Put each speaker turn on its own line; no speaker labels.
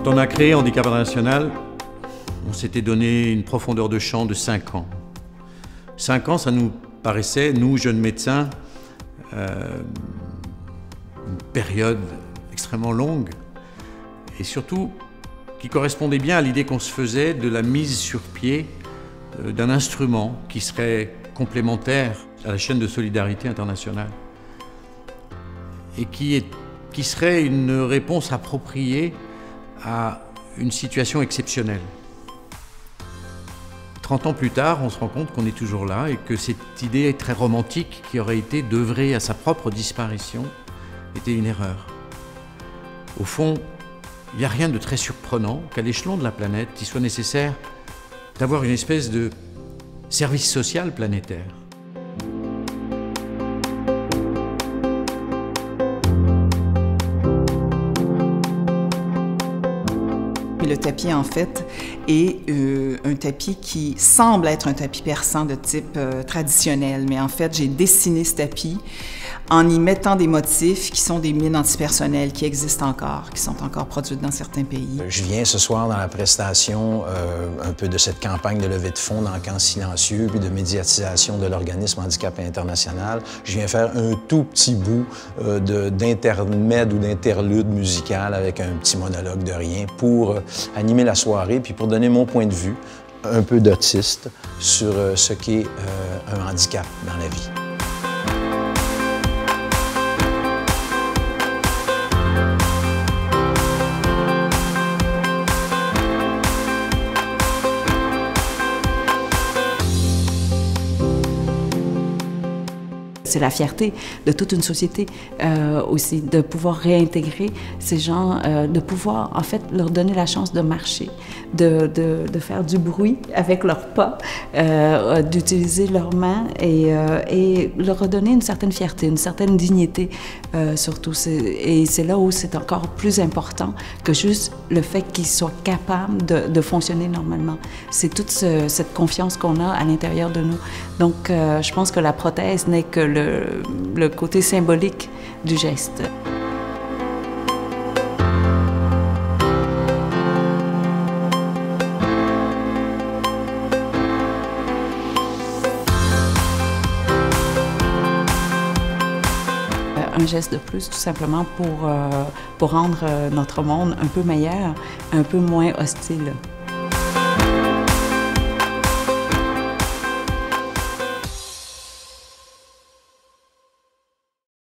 on a créé Handicap International, on s'était donné une profondeur de champ de 5 ans. 5 ans, ça nous paraissait, nous, jeunes médecins, une période extrêmement longue et surtout qui correspondait bien à l'idée qu'on se faisait de la mise sur pied d'un instrument qui serait complémentaire à la chaîne de solidarité internationale et qui serait une réponse appropriée à une situation exceptionnelle. 30 ans plus tard, on se rend compte qu'on est toujours là et que cette idée très romantique qui aurait été d'œuvrer à sa propre disparition était une erreur. Au fond, il n'y a rien de très surprenant qu'à l'échelon de la planète, il soit nécessaire d'avoir une espèce de service social planétaire.
Le tapis, en fait, est un tapis qui semble être un tapis persan de type traditionnel. Mais en fait, j'ai dessiné ce tapis en y mettant des motifs qui sont des mines antipersonnelles qui existent encore, qui sont encore produites dans certains pays.
Je viens ce soir dans la prestation un peu de cette campagne de levée de fonds dans le camp silencieux puis de médiatisation de l'organisme Handicap International. Je viens faire un tout petit bout d'intermède ou d'interlude musical avec un petit monologue de rien pour animer la soirée puis pour donner mon point de vue un peu d'autiste sur ce qu'est un handicap dans la vie.
C'est la fierté de toute une société aussi, de pouvoir réintégrer ces gens, de pouvoir en fait leur donner la chance de marcher, de faire du bruit avec leurs pas, d'utiliser leurs mains et leur redonner une certaine fierté, une certaine dignité surtout. Et c'est là où c'est encore plus important que juste le fait qu'ils soient capables de fonctionner normalement. C'est toute cette confiance qu'on a à l'intérieur de nous. Donc je pense que la prothèse n'est que le côté symbolique du geste. Un geste de plus, tout simplement pour rendre notre monde un peu meilleur, un peu moins hostile.